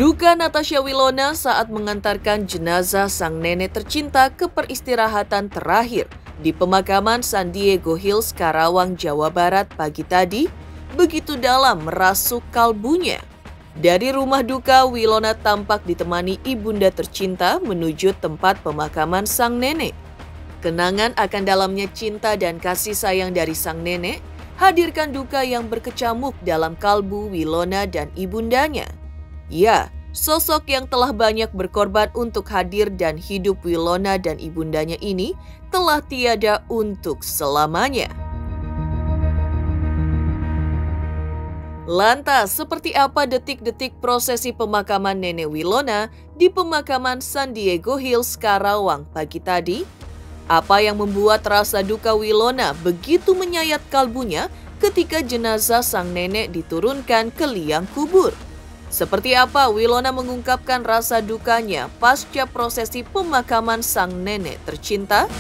Duka Natasha Wilona saat mengantarkan jenazah sang nenek tercinta ke peristirahatan terakhir di pemakaman San Diego Hills, Karawang, Jawa Barat pagi tadi begitu dalam merasuk kalbunya. Dari rumah duka, Wilona tampak ditemani ibunda tercinta menuju tempat pemakaman sang nenek. Kenangan akan dalamnya cinta dan kasih sayang dari sang nenek hadirkan duka yang berkecamuk dalam kalbu Wilona dan ibundanya. Ya, sosok yang telah banyak berkorban untuk hadir dan hidup Wilona dan ibundanya ini telah tiada untuk selamanya. Lantas, seperti apa detik-detik prosesi pemakaman nenek Wilona di pemakaman San Diego Hills, Karawang pagi tadi? Apa yang membuat rasa duka Wilona begitu menyayat kalbunya ketika jenazah sang nenek diturunkan ke liang kubur? Seperti apa Wilona mengungkapkan rasa dukanya pasca prosesi pemakaman sang nenek tercinta?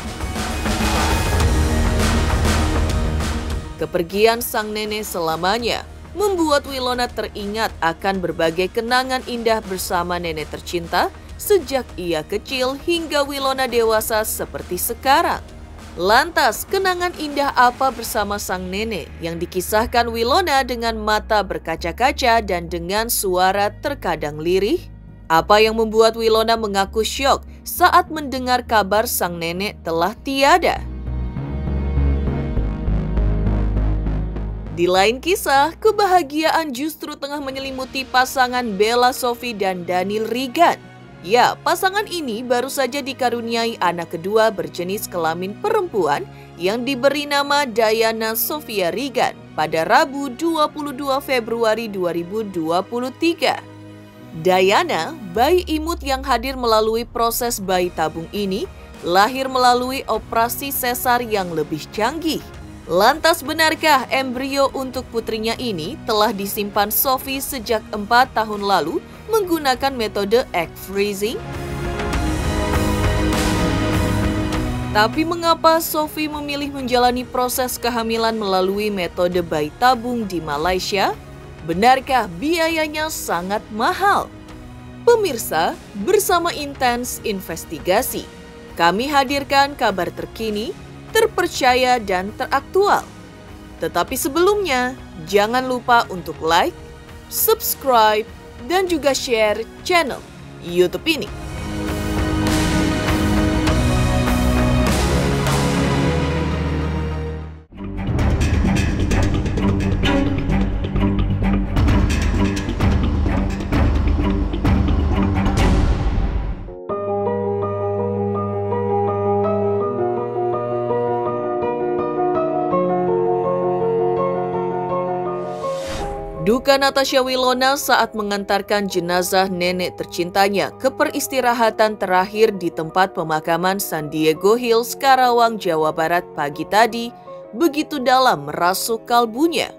Kepergian sang nenek selamanya membuat Wilona teringat akan berbagai kenangan indah bersama nenek tercinta sejak ia kecil hingga Wilona dewasa seperti sekarang. Lantas, kenangan indah apa bersama sang nenek yang dikisahkan Wilona dengan mata berkaca-kaca dan dengan suara terkadang lirih? Apa yang membuat Wilona mengaku syok saat mendengar kabar sang nenek telah tiada? Di lain kisah, kebahagiaan justru tengah menyelimuti pasangan Bella Sophie dan Daniel Regan. Ya, pasangan ini baru saja dikaruniai anak kedua berjenis kelamin perempuan yang diberi nama Diana Sophia Regan pada Rabu 22 Februari 2023. Diana, bayi imut yang hadir melalui proses bayi tabung ini, lahir melalui operasi sesar yang lebih canggih. Lantas benarkah embrio untuk putrinya ini telah disimpan Sophie sejak 4 tahun lalu menggunakan metode egg freezing? Tapi mengapa Sophie memilih menjalani proses kehamilan melalui metode bayi tabung di Malaysia? Benarkah biayanya sangat mahal? Pemirsa, bersama Intens Investigasi, kami hadirkan kabar terkini, terpercaya dan teraktual. Tetapi sebelumnya, jangan lupa untuk like, subscribe, dan juga share channel YouTube ini. Duka Natasha Wilona saat mengantarkan jenazah nenek tercintanya ke peristirahatan terakhir di tempat pemakaman San Diego Hills, Karawang, Jawa Barat pagi tadi begitu dalam merasuk kalbunya.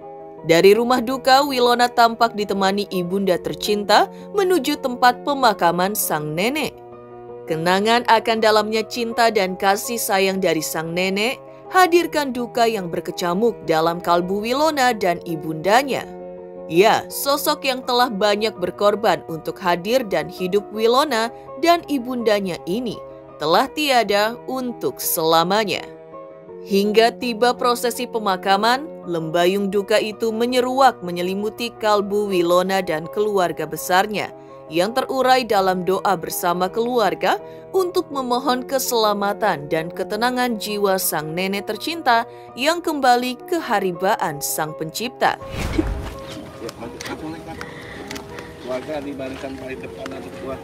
Dari rumah duka, Wilona tampak ditemani ibunda tercinta menuju tempat pemakaman sang nenek. Kenangan akan dalamnya cinta dan kasih sayang dari sang nenek hadirkan duka yang berkecamuk dalam kalbu Wilona dan ibundanya. Ya, sosok yang telah banyak berkorban untuk hadir dan hidup Wilona dan ibundanya ini telah tiada untuk selamanya. Hingga tiba prosesi pemakaman, lembayung duka itu menyeruak menyelimuti kalbu Wilona dan keluarga besarnya yang terurai dalam doa bersama keluarga untuk memohon keselamatan dan ketenangan jiwa sang nenek tercinta yang kembali ke haribaan Sang Pencipta. Keluarga di barisan paling depan ada dua.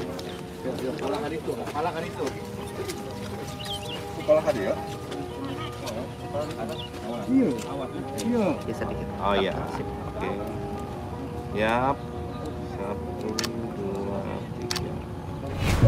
Kepalakan itu. Kepalakan ya? Iya. Iya. Ya sedikit. Oh iya. Oke. Siap. 1, 2, 3.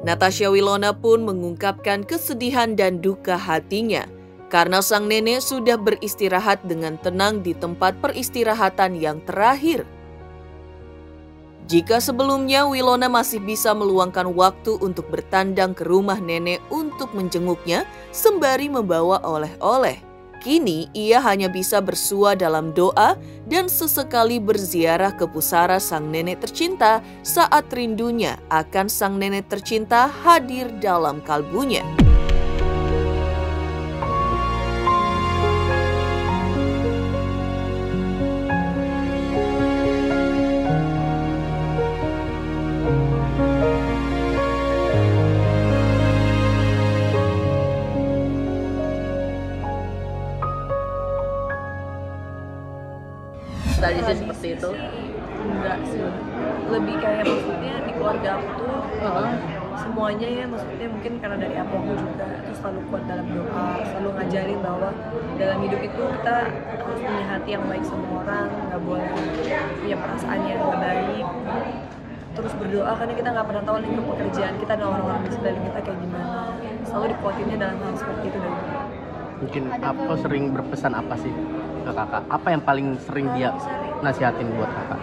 Natasha Wilona pun mengungkapkan kesedihan dan duka hatinya karena sang nenek sudah beristirahat dengan tenang di tempat peristirahatan yang terakhir. Jika sebelumnya Wilona masih bisa meluangkan waktu untuk bertandang ke rumah nenek untuk menjenguknya sembari membawa oleh-oleh, kini ia hanya bisa bersua dalam doa dan sesekali berziarah ke pusara sang nenek tercinta saat rindunya akan sang nenek tercinta hadir dalam kalbunya. Tadi sih seperti itu. Enggak sih, lebih kayak maksudnya di keluarga aku tuh semuanya ya, maksudnya mungkin karena dari aku juga terus selalu kuat dalam doa, selalu ngajarin bahwa dalam hidup itu kita harus punya hati yang baik sama orang, nggak boleh punya perasaan yang nggak baik, terus berdoa karena kita nggak pernah tahu lingkup pekerjaan kita dan orang-orang di sekeliling kita kayak gimana, selalu dikuatinnya dalam hal seperti itu dari dulu. Mungkin apa sering berpesan apa sih ke kakak? Apa yang paling sering dia nasihatin buat kakak?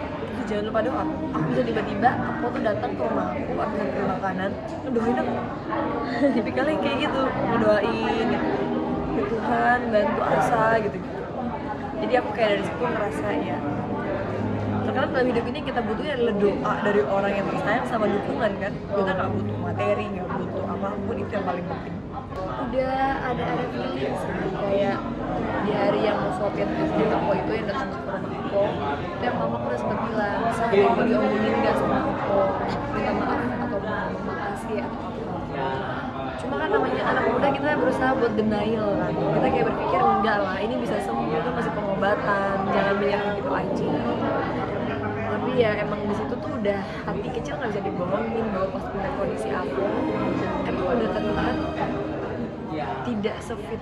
Jangan lupa doa. Aku bisa tiba-tiba aku tuh datang ke rumah aku ambil makanan, doain aku. Tipikalnya kayak gitu, ngedoain ya Tuhan bantu Asa gitu. Jadi aku kayak dari situ ngerasa ya, terkadang dalam hidup ini kita butuhnya adalah doa dari orang yang tersayang sama dukungan kan. Kita nggak butuh materi, nggak butuh apapun, itu yang paling penting. Udah ada feeling sih, kayak di hari yang mau suapin di toko itu yang datang ke rumah aku, itu yang mama udah sempat bilang, saya mau diomongin nggak sama aku, minta maaf atau mau makasih atau apa. Cuma kan namanya anak muda, kita berusaha buat denial kan, kita kayak berpikir enggak lah, ini bisa sembuh, itu masih pengobatan, jangan menyerah gitu aja. Tapi ya emang di situ tuh udah hati kecil nggak bisa dibohongin bahwa pas punya kondisi aku emang udah terlihat tidak sefit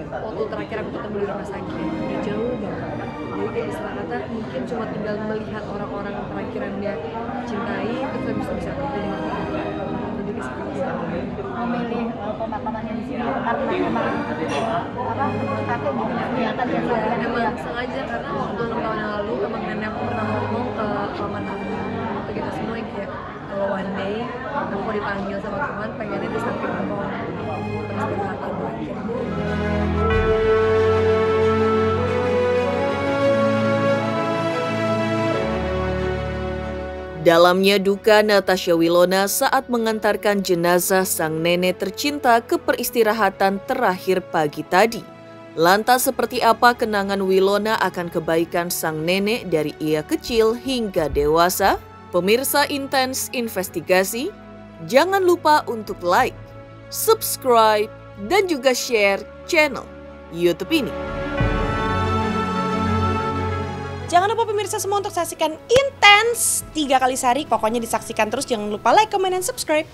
waktu terakhir aku ketemu di rumah sakit, udah jauh banget. Jadi kayak istilah kata mungkin cuma tinggal melihat orang-orang terakhir yang dia cintai terus habis itu bisa ketemu dengan dia. Jadi kesimpulan memilih pemakamannya di sini karena memang kakek gitu kelihatan ya emang sengaja, karena waktu 6 tahun yang lalu emang nenek aku pernah ngomong ke paman aku ke kita semua yang kayak kalau one day aku dipanggil sama Tuhan pengennya di samping aku peristirahatan terakhir. Dalamnya duka Natasha Wilona saat mengantarkan jenazah sang nenek tercinta ke peristirahatan terakhir pagi tadi. Lantas seperti apa kenangan Wilona akan kebaikan sang nenek dari ia kecil hingga dewasa? Pemirsa Intens Investigasi, jangan lupa untuk like, subscribe, dan juga share channel YouTube ini. Jangan lupa pemirsa semua untuk saksikan Intens 3 kali sehari. Pokoknya disaksikan terus, jangan lupa like, comment, dan subscribe.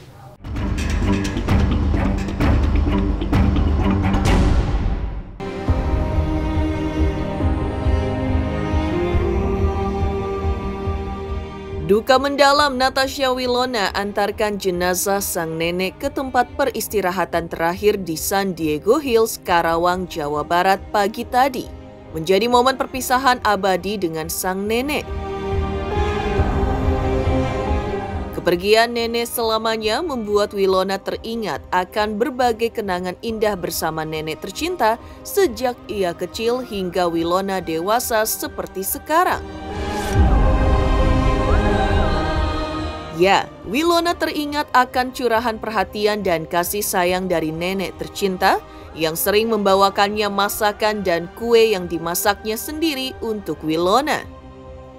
Duka mendalam Natasha Wilona antarkan jenazah sang nenek ke tempat peristirahatan terakhir di San Diego Hills, Karawang, Jawa Barat pagi tadi. Menjadi momen perpisahan abadi dengan sang nenek. Kepergian nenek selamanya membuat Wilona teringat akan berbagai kenangan indah bersama nenek tercinta sejak ia kecil hingga Wilona dewasa seperti sekarang. Ya, Wilona teringat akan curahan perhatian dan kasih sayang dari nenek tercinta yang sering membawakannya masakan dan kue yang dimasaknya sendiri untuk Wilona.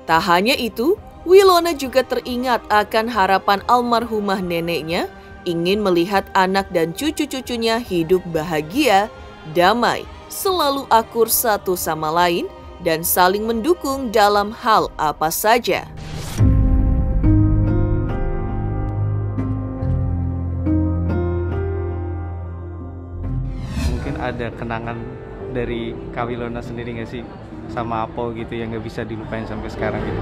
Tak hanya itu, Wilona juga teringat akan harapan almarhumah neneknya ingin melihat anak dan cucu-cucunya hidup bahagia, damai, selalu akur satu sama lain, dan saling mendukung dalam hal apa saja. Ada kenangan dari Kak Wilona sendiri nggak sih sama Apo gitu yang nggak bisa dilupain sampai sekarang gitu?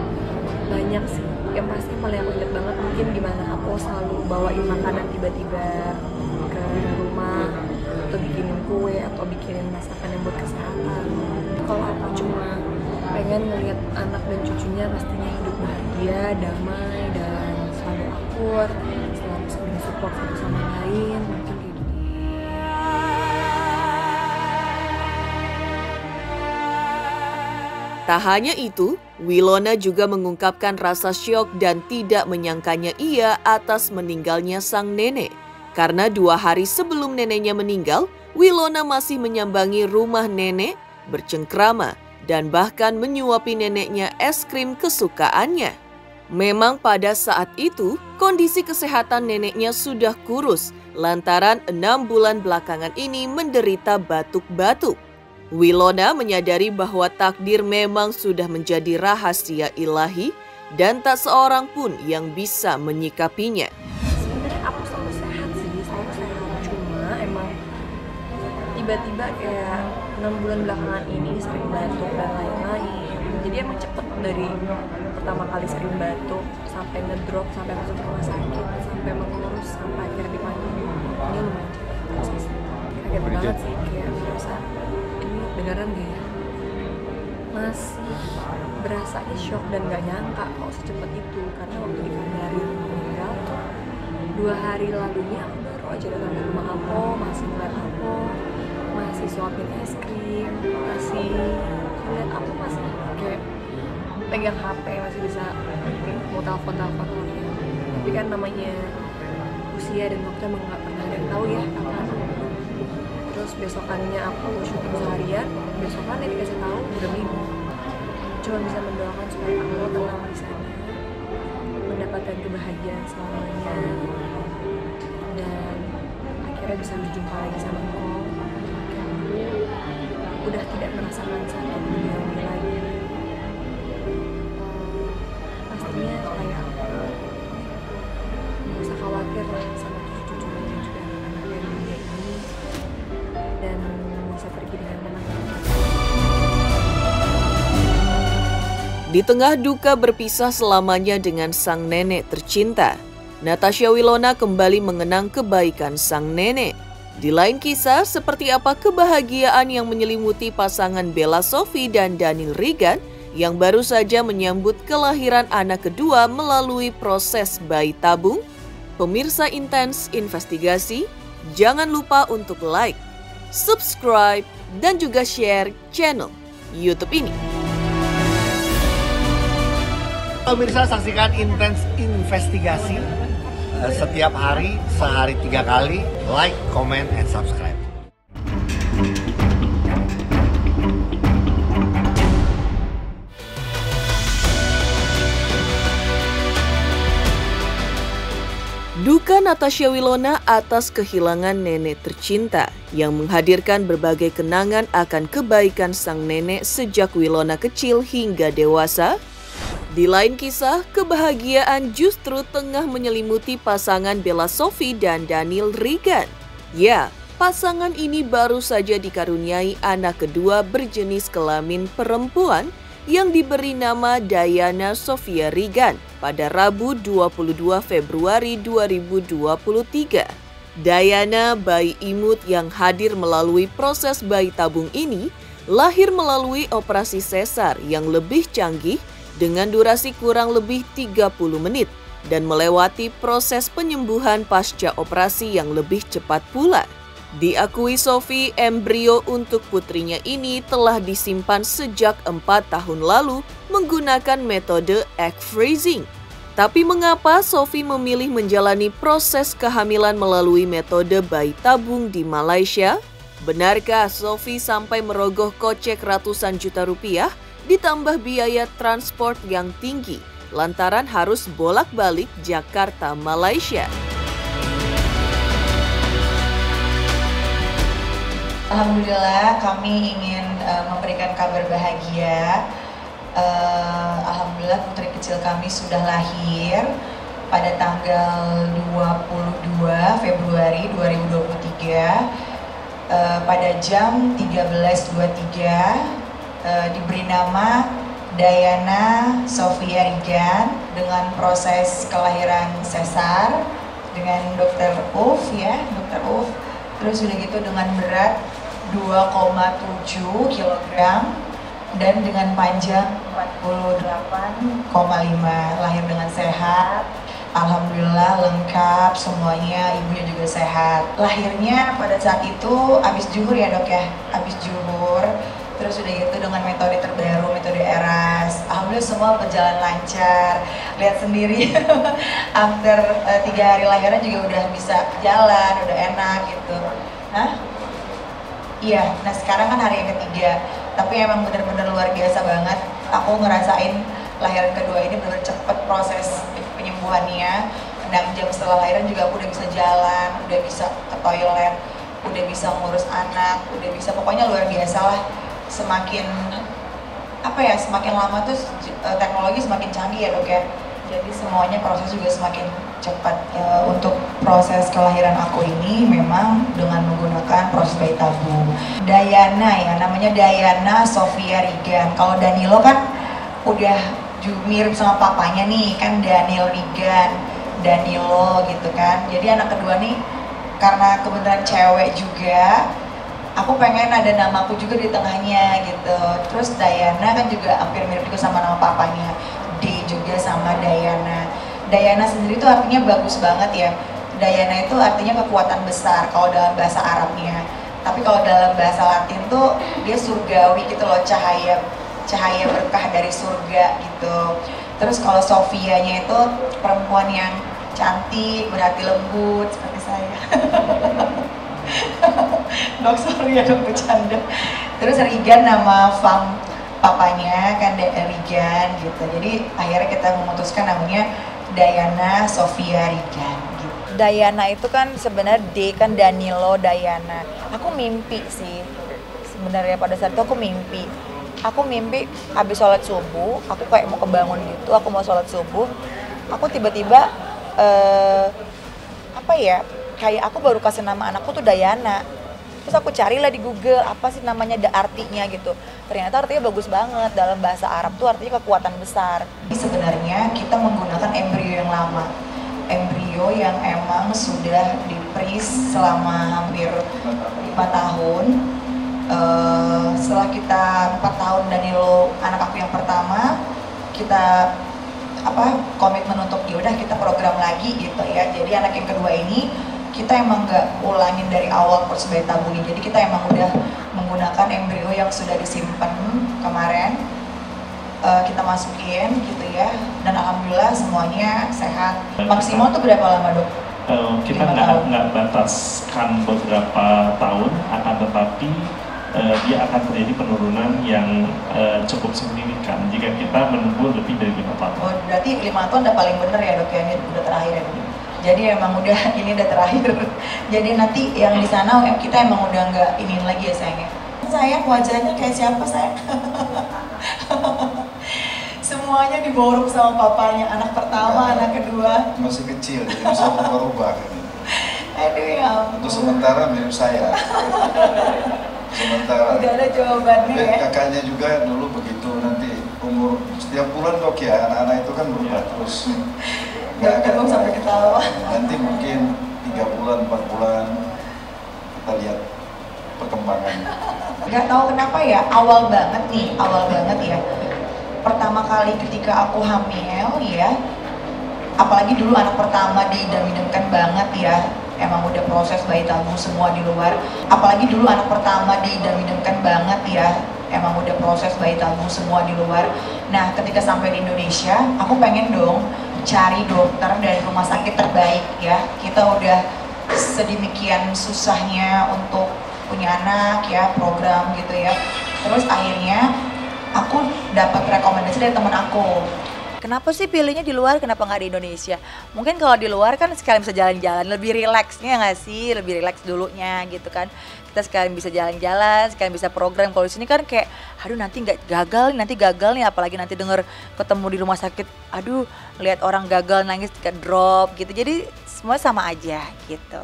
Banyak sih, yang pasti paling aku ingat banget mungkin gimana Apo selalu bawain makanan tiba-tiba ke rumah atau bikinin kue atau bikinin masakan yang buat kesehatan. Kalau aku cuma pengen pengen ngelihat anak dan cucunya pastinya hidup bahagia, damai, dan selalu akur, selalu saling support satu sama lain, mungkin kayak gitu. Tak hanya itu, Wilona juga mengungkapkan rasa syok dan tidak menyangkanya ia atas meninggalnya sang nenek. Karena 2 hari sebelum neneknya meninggal, Wilona masih menyambangi rumah nenek, bercengkrama, dan bahkan menyuapi neneknya es krim kesukaannya. Memang pada saat itu, kondisi kesehatan neneknya sudah kurus, lantaran 6 bulan belakangan ini menderita batuk-batuk. Wilona menyadari bahwa takdir memang sudah menjadi rahasia ilahi dan tak seorang pun yang bisa menyikapinya. Sebenarnya aku selalu sehat sih, selalu sehat. Cuma emang tiba-tiba kayak 6 bulan belakangan ini sering batuk dan lain-lain. Jadi emang cepet dari pertama kali sering batuk sampai ngedrop, sampai masuk rumah sakit, sampai mengurus, sampai akhirnya dipanggil. Ini lumayan cepet prosesnya. Kaget banget sih, kayak merasa ini beneran gak ya? Masih berasa shock dan gak nyangka kok secepat itu. Karena waktu dikabarin meninggal tuh 2 hari lalunya aku baru aja datang ke rumah Apo, masih ngeliat Apo, masih suapin es krim, masih ngeliat Apo, masih kayak pegang HP, masih bisa mau telepon-telepon orangnya. Tapi kan namanya usia dan waktu emang gak pernah ada yang tahu ya kapan. Terus besokannya aku syuting seharian, besokannya dikasih tahu udah meninggal. Cuma bisa mendoakan supaya Allah tenang di sana, mendapatkan kebahagiaan selamanya, dan akhirnya bisa berjumpa lagi sama engkau. Udah tidak merasakan sakit dunia lagi. Pastinya supaya nggak usah khawatir lah sama cucu-cucunya dan juga anak-anak dari dunia ini, dan bisa pergi dengan tenang. Di tengah duka berpisah selamanya dengan sang nenek tercinta, Natasha Wilona kembali mengenang kebaikan sang nenek. Di lain kisah, seperti apa kebahagiaan yang menyelimuti pasangan Bella Sophie dan Daniel Regan yang baru saja menyambut kelahiran anak kedua melalui proses bayi tabung? Pemirsa Intens Investigasi, jangan lupa untuk like, subscribe, dan juga share channel YouTube ini. Pemirsa, saksikan Intens Investigasi setiap hari, sehari 3 kali. Like, comment, and subscribe. Duka Natasha Wilona atas kehilangan nenek tercinta yang menghadirkan berbagai kenangan akan kebaikan sang nenek sejak Wilona kecil hingga dewasa. Di lain kisah, kebahagiaan justru tengah menyelimuti pasangan Bella Sophie dan Daniel Regan. Ya, pasangan ini baru saja dikaruniai anak kedua berjenis kelamin perempuan yang diberi nama Diana Sophia Regan pada Rabu 22 Februari 2023. Diana, bayi imut yang hadir melalui proses bayi tabung ini, lahir melalui operasi sesar yang lebih canggih dengan durasi kurang lebih 30 menit dan melewati proses penyembuhan pasca operasi yang lebih cepat pula. Diakui Sophie, embrio untuk putrinya ini telah disimpan sejak 4 tahun lalu menggunakan metode egg freezing. Tapi mengapa Sophie memilih menjalani proses kehamilan melalui metode bayi tabung di Malaysia? Benarkah Sophie sampai merogoh kocek ratusan juta rupiah ditambah biaya transport yang tinggi lantaran harus bolak-balik Jakarta, Malaysia? Alhamdulillah kami ingin memberikan kabar bahagia. Alhamdulillah putri kecil kami sudah lahir pada tanggal 22 Februari 2023 pada jam 13.23. Diberi nama Diana Sophia Regan dengan proses kelahiran sesar dengan Dr. Uf ya, Dr. Uf. Terus udah gitu dengan berat 2,7 kg, dan dengan panjang 48,5, lahir dengan sehat. Alhamdulillah lengkap semuanya, ibunya juga sehat. Lahirnya pada saat itu habis zuhur ya dok ya, habis zuhur. Terus udah gitu dengan metode terbaru, metode ERAS. Alhamdulillah semua berjalan lancar. Lihat sendiri, after 3 hari lahiran juga udah bisa jalan, udah enak gitu. Hah? Iya, nah sekarang kan hari yang ketiga. Tapi emang bener-bener luar biasa banget. Aku ngerasain lahiran kedua ini bener-bener cepet proses penyembuhannya. 6 jam setelah lahiran juga aku udah bisa jalan, udah bisa ke toilet, udah bisa ngurus anak, udah bisa, pokoknya luar biasa lah. Semakin apa ya, semakin lama tuh teknologi semakin canggih ya dok ya. Jadi semuanya proses juga semakin cepat. Untuk proses kelahiran aku ini memang dengan menggunakan proses bayi tabung. Dayana ya, namanya Dayana Sofia Regan. Kalau Danilo kan udah mirip sama papanya nih, kan Daniel Regan, Danilo gitu kan. Jadi anak kedua nih karena kebetulan cewek juga, aku pengen ada namaku juga di tengahnya gitu. Terus Dayana kan juga hampir mirip juga sama nama papanya, D juga sama Dayana. Dayana sendiri tuh artinya bagus banget ya. Dayana itu artinya kekuatan besar kalau dalam bahasa Arabnya. Tapi kalau dalam bahasa Latin tuh dia surgawi gitu loh, cahaya berkah dari surga gitu. Terus kalau Sofianya itu perempuan yang cantik, berhati lembut seperti saya. Dok, sorry ya dok, bercanda. Terus Regan nama fam papanya kan Regan gitu. Jadi akhirnya kita memutuskan namanya Dayana Sofia Regan gitu. Dayana itu kan sebenarnya D kan Danilo Dayana. Aku mimpi sih sebenarnya pada saat itu aku mimpi habis sholat subuh, aku kayak mau kebangun gitu, aku mau sholat subuh, aku tiba-tiba apa ya, kayak aku baru kasih nama anakku tuh Dayana. Terus aku carilah di Google apa sih namanya, artinya gitu. Ternyata artinya bagus banget, dalam bahasa Arab tuh artinya kekuatan besar. Sebenarnya kita menggunakan embrio yang lama, embrio yang emang sudah di-freeze selama hampir 5 tahun. Setelah kita 4 tahun Danilo anak aku yang pertama, kita komitmen untuk yaudah kita program lagi gitu ya. Jadi anak yang kedua ini kita emang nggak ulangin dari awal proses bayi tabung ini. Jadi kita emang udah menggunakan embrio yang sudah disimpan kemarin, kita masukin gitu ya. Dan alhamdulillah semuanya sehat. Maksimal tuh berapa lama dok? Kita nggak bataskan beberapa tahun, akan tetapi dia akan terjadi penurunan yang cukup signifikan jika kita menunggu lebih dari 5 tahun. Oh, berarti 5 tahun udah paling bener ya dok ya, ini udah terakhir ya. Jadi emang udah ini udah terakhir. Jadi nanti yang di sana kita emang udah nggak ini lagi ya sayangnya. Sayang wajahnya kayak siapa sayang? Semuanya diborong sama papanya, anak pertama, anak kedua. Masih kecil, jadi bisa berubah kan. Aduh ya ampun. Untuk sementara mirip saya. Sementara. Udah ada jawabannya ya. Kakaknya juga dulu begitu, nanti umur setiap bulan dok ya, anak-anak itu kan berubah terus. Gak akan sampai ketawa. Nanti mungkin 3 bulan, 4 bulan kita lihat perkembangannya. Gak tahu kenapa ya, awal banget ya. Pertama kali ketika aku hamil ya, apalagi dulu anak pertama diidam-idamkan banget ya. Emang udah proses bayi tabung semua di luar. Apalagi dulu anak pertama diidam-idamkan banget ya. Emang udah proses bayi tabung semua di luar. Nah ketika sampai di Indonesia, aku pengen dong cari dokter dari rumah sakit terbaik ya. Kita udah sedemikian susahnya untuk punya anak ya, program gitu ya. Terus akhirnya aku dapat rekomendasi dari teman aku. Kenapa sih pilihnya di luar, kenapa nggak di Indonesia? Mungkin kalau di luar kan sekalian bisa jalan-jalan, lebih rileksnya nggak sih? Lebih rileks dulunya gitu kan. Kita sekalian bisa jalan-jalan, sekalian bisa program. Kalau di sini kan kayak, aduh nanti gagal nih, apalagi nanti denger ketemu di rumah sakit, aduh lihat orang gagal nangis ke drop gitu. Jadi semua sama aja gitu.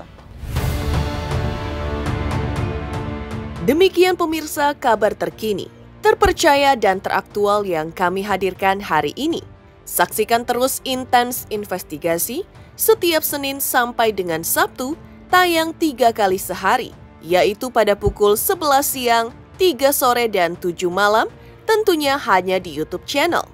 Demikian pemirsa kabar terkini, terpercaya dan teraktual yang kami hadirkan hari ini. Saksikan terus Intens Investigasi setiap Senin sampai dengan Sabtu, tayang 3 kali sehari, yaitu pada pukul 11 siang, 3 sore, dan 7 malam, tentunya hanya di YouTube channel.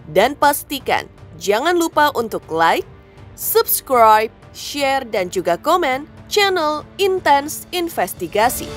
Dan pastikan jangan lupa untuk like, subscribe, share, dan juga komen channel Intens Investigasi.